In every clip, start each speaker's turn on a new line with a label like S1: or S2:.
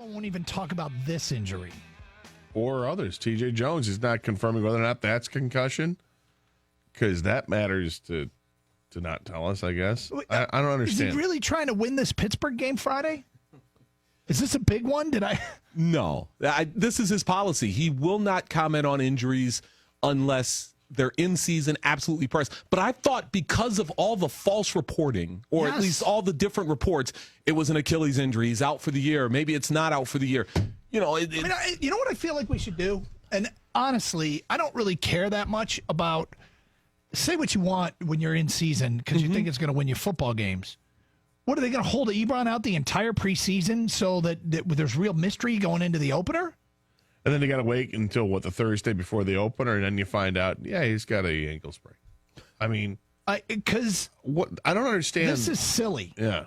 S1: won't even talk about this injury.
S2: Or others. TJ Jones is not confirming whether or not that's concussion, because that matters to not tell us, I guess. I don't understand.
S1: Is he really trying to win this Pittsburgh game Friday? Is this a big one?
S3: No. This is his policy. He will not comment on injuries unless they're in season, absolutely pressed. But I thought because of all the false reporting, or at least all the different reports, it was an Achilles injury. He's out for the year. Maybe it's not out for the year. You know,
S1: you know what I feel like we should do? And honestly, I don't really care that much about, say what you want when you're in season because you think it's going to win you football games. What, are they going to hold Ebron out the entire preseason so that there's real mystery going into the opener?
S2: And then they got to wait until, the Thursday before the opener, and then you find out, he's got a ankle sprain. I mean,
S1: because
S2: I don't understand.
S1: This is silly.
S2: Yeah.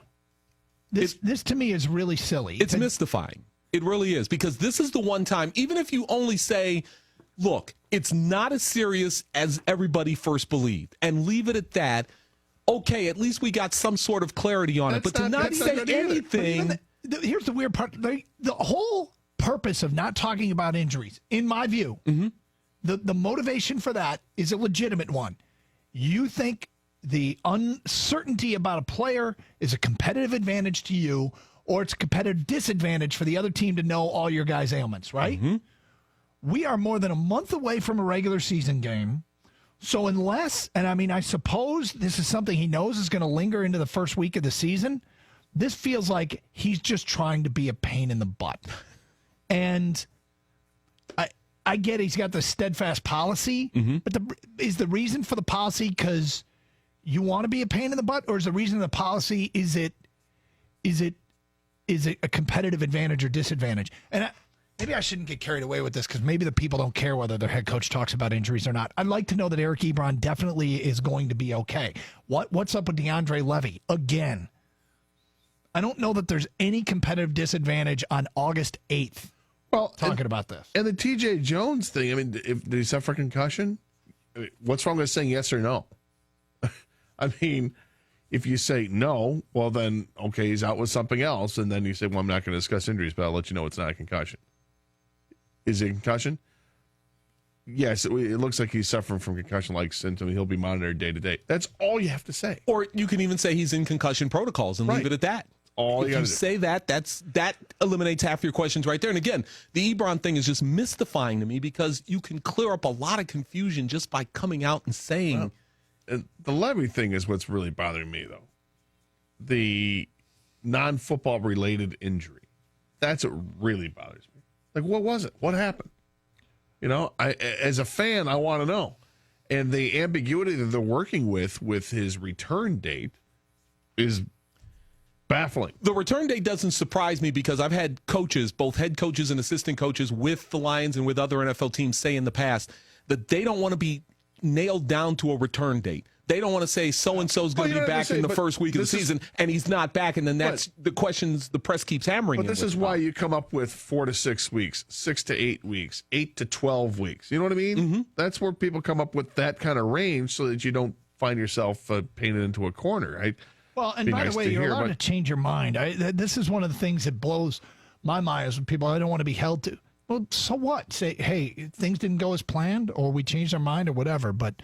S1: This to me is really silly.
S3: It's mystifying. It really is, because this is the one time, even if you only say, look, it's not as serious as everybody first believed, and leave it at that, okay, at least we got some sort of clarity on it. But to not say anything.
S1: Here's the weird part. The whole purpose of not talking about injuries, in my view, the motivation for that is a legitimate one. You think the uncertainty about a player is a competitive advantage to you, or it's a competitive disadvantage for the other team to know all your guys' ailments, right? We are more than a month away from a regular season game. So unless, and I mean, I suppose this is something he knows is going to linger into the first week of the season, this feels like he's just trying to be a pain in the butt. And I get he's got the steadfast policy, but is the reason for the policy because you want to be a pain in the butt, or is the reason of the policy is it a competitive advantage or disadvantage? And maybe I shouldn't get carried away with this because maybe the people don't care whether their head coach talks about injuries or not. I'd like to know that Eric Ebron definitely is going to be okay. What's up with DeAndre Levy? Again, I don't know that there's any competitive disadvantage on August 8th talking about this.
S2: And the TJ Jones thing, I mean, did he suffer concussion? I mean, what's wrong with saying yes or no? I mean, if you say no, well then, okay, he's out with something else, and then you say, well, I'm not going to discuss injuries, but I'll let you know it's not a concussion. Is it a concussion? Yes, it looks like he's suffering from concussion-like symptoms. He'll be monitored day to day. That's all you have to say.
S3: Or you can even say he's in concussion protocols and leave it at that. If you say that, that eliminates half your questions right there. And again, the Ebron thing is just mystifying to me because you can clear up a lot of confusion just by coming out and saying.
S2: Well, the Levy thing is what's really bothering me, though. The non-football related injury. That's what really bothers me. Like, what was it? What happened? You know, as a fan, I want to know. And the ambiguity that they're working with his return date is baffling.
S3: The return date doesn't surprise me because I've had coaches, both head coaches and assistant coaches with the Lions and with other NFL teams say in the past that they don't want to be nailed down to a return date. They don't want to say so-and-so is going to be back in the first week of the season, and he's not back, and then that's the questions the press keeps hammering.
S2: But this is why you come up with 4 to 6 weeks, 6 to 8 weeks, 8 to 12 weeks. You know what I mean? That's where people come up with that kind of range so that you don't find yourself painted into a corner, right?
S1: Well, and by the way, you're allowed to change your mind. This is one of the things that blows my mind is when people, I don't want to be held to. Well, so what? Say, hey, things didn't go as planned, or we changed our mind, or whatever. But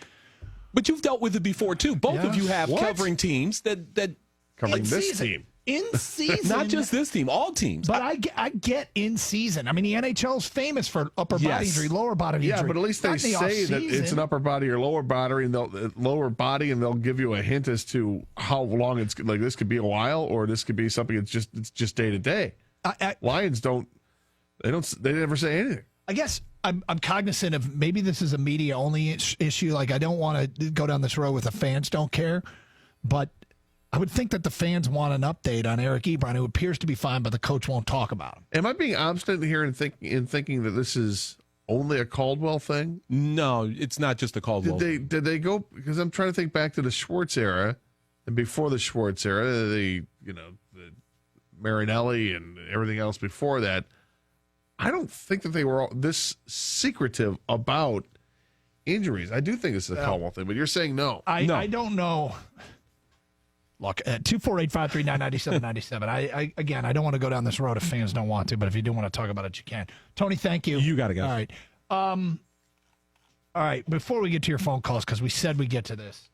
S3: you've dealt with it before, too. Both of you have covering teams that
S2: covering this team.
S1: In season.
S3: Not just this team, all teams.
S1: But I get in season. I mean, the NHL is famous for upper body injury, lower body injury.
S2: Yeah, but at least they say that it's an upper body or lower body, and they'll give you a hint as to how long it's like. This could be a while, or this could be something it's just day to day. Lions they never say anything.
S1: I guess I'm cognizant of maybe this is a media only issue. Like, I don't want to go down this road with the fans don't care, but I would think that the fans want an update on Eric Ebron, who appears to be fine, but the coach won't talk about him.
S2: Am I being obstinate here in thinking that this is only a Caldwell thing?
S3: No, it's not just a Caldwell.
S2: Did they go? Because I'm trying to think back to the Schwartz era, and before the Schwartz era, the Marinelli and everything else before that. I don't think that they were all this secretive about injuries. I do think this is a Caldwell thing, but you're saying no.
S1: I don't know. Look, at 248-539-9797. I don't want to go down this road if fans don't want to, but if you do want to talk about it, you can. Tony, thank you.
S3: You got to go.
S1: All right. All right, before we get to your phone calls, because we said we'd get to this.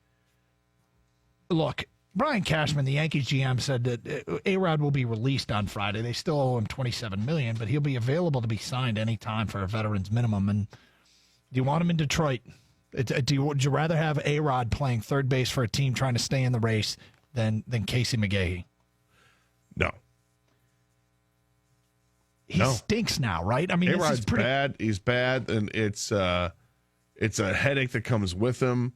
S1: Look, Brian Cashman, the Yankees GM, said that A-Rod will be released on Friday. They still owe him $27 million, but he'll be available to be signed anytime for a veteran's minimum. And do you want him in Detroit? Would you rather have A-Rod playing third base for a team trying to stay in the race than Casey McGahee?
S2: No.
S1: He stinks now, right? I mean,
S2: A-Rod's bad. He's bad, and it's a headache that comes with him.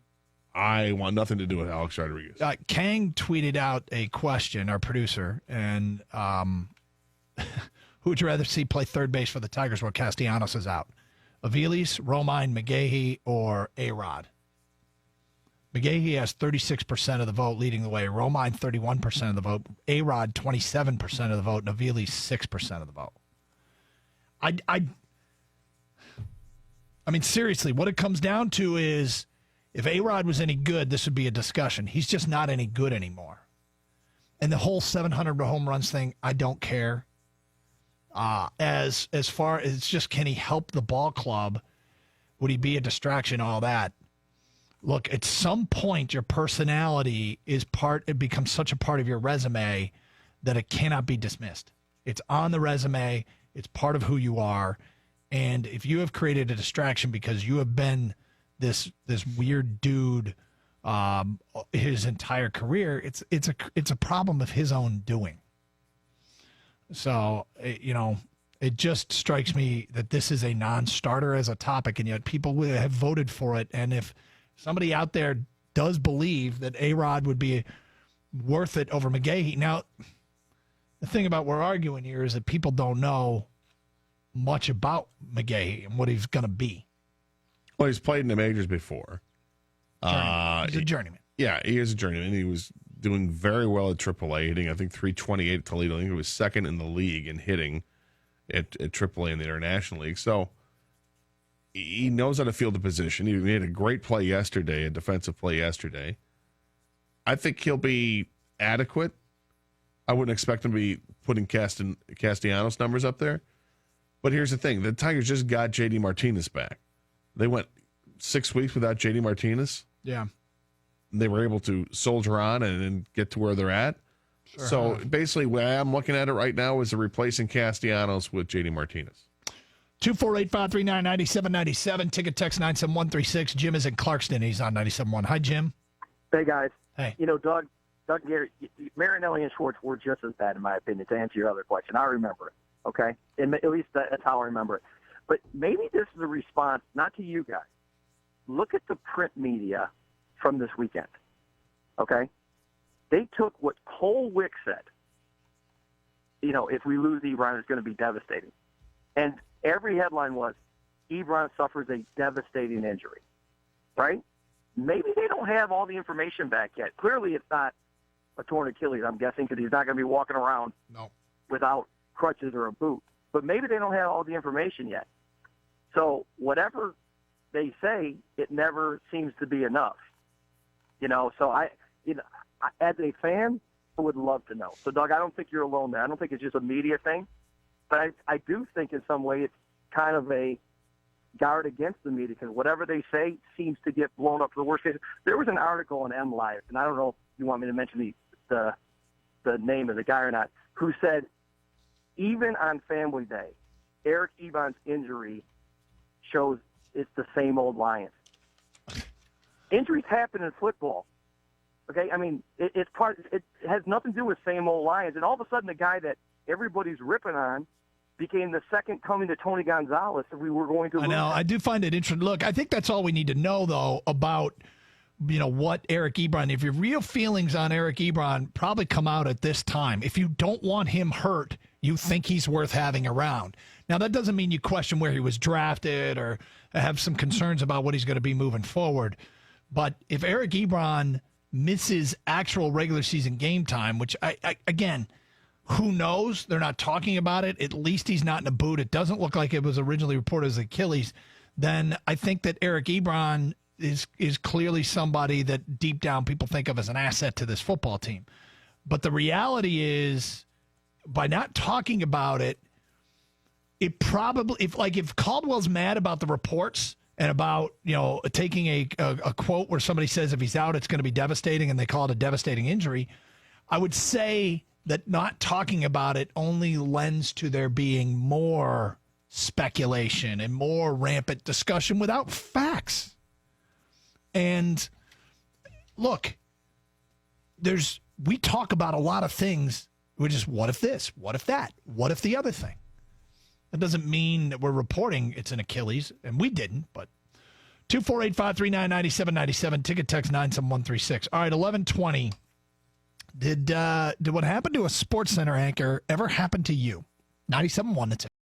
S2: I want nothing to do with Alex Rodriguez.
S1: Kang tweeted out a question, our producer, and who would you rather see play third base for the Tigers while Castellanos is out? Aviles, Romine, McGahee, or A-Rod? McGahee has 36% of the vote, leading the way. Romine, 31% of the vote. A-Rod, 27% of the vote. And Aviles, 6% of the vote. I mean, seriously, what it comes down to is if A-Rod was any good, this would be a discussion. He's just not any good anymore. And the whole 700 home runs thing, I don't care. As far as it's just, can he help the ball club? Would he be a distraction? All that. Look, at some point, your personality it becomes such a part of your resume that it cannot be dismissed. It's on the resume. It's part of who you are. And if you have created a distraction because you have been this weird dude his entire career, it's a problem of his own doing. So, it just strikes me that this is a non-starter as a topic, and yet people have voted for it. And if somebody out there does believe that A-Rod would be worth it over McGahee. Now, the thing about we're arguing here is that people don't know much about McGahee and what he's going to be.
S2: Well, he's played in the majors before.
S1: He's a journeyman.
S2: Yeah, he is a journeyman. He was doing very well at AAA, hitting, I think, 328 at Toledo. I think he was second in the league in hitting at AAA in the International League. So he knows how to field the position. He made a great play yesterday, a defensive play yesterday. I think he'll be adequate. I wouldn't expect him to be putting Castellanos numbers up there. But here's the thing. The Tigers just got J.D. Martinez back. They went 6 weeks without J.D. Martinez.
S1: Yeah.
S2: They were able to soldier on and get to where they're at. Sure. So basically, what I'm looking at it right now is replacing Castellanos with J.D. Martinez.
S1: 248-539-9797. Ticket text 97136. Jim is in Clarkston. He's on 97.1. Hi, Jim.
S4: Hey, guys.
S1: Hey.
S4: Doug and Gary, Marinelli and Schwartz were just as bad, in my opinion, to answer your other question. I remember it, okay? And at least that's how I remember it. But maybe this is a response, not to you guys. Look at the print media from this weekend, okay? They took what Cole Wick said, if we lose Ebron, it's going to be devastating. And every headline was, Ebron suffers a devastating injury, right? Maybe they don't have all the information back yet. Clearly it's not a torn Achilles, I'm guessing, because he's not going to be walking around without crutches or a boot. But maybe they don't have all the information yet. So whatever they say, it never seems to be enough. So I as a fan, I would love to know. So, Doug, I don't think you're alone there. I don't think it's just a media thing. But I do think in some way it's kind of a guard against the media, because whatever they say seems to get blown up to the worst case. There was an article on MLive, and I don't know if you want me to mention the name of the guy or not, who said even on Family Day, Eric Ebron's injury shows it's the same old Lions. Injuries happen in football. Okay, I mean, it has nothing to do with same old Lions. And all of a sudden, the guy that everybody's ripping on became the second coming to Tony Gonzalez if we were going to lose.
S1: I know. I do find it interesting. Look, I think that's all we need to know, though, about what Eric Ebron. If your real feelings on Eric Ebron probably come out at this time. If you don't want him hurt, you think he's worth having around. Now, that doesn't mean you question where he was drafted or have some concerns about what he's going to be moving forward. But if Eric Ebron misses actual regular season game time, which, again, who knows? They're not talking about it. At least he's not in a boot. It doesn't look like it was originally reported as Achilles. Then I think that Eric Ebron is clearly somebody that deep down people think of as an asset to this football team. But the reality is, by not talking about it, it probably, if Caldwell's mad about the reports and about, taking a quote where somebody says if he's out, it's going to be devastating, and they call it a devastating injury, I would say that not talking about it only lends to there being more speculation and more rampant discussion without facts. And look, we talk about a lot of things. We're just, what if this? What if that? What if the other thing? That doesn't mean that we're reporting it's an Achilles, and we didn't, but 248-539-9797, ticket text 97136. All right, 11:20. Did what happened to a SportsCenter anchor ever happen to you? 97.1, that's it.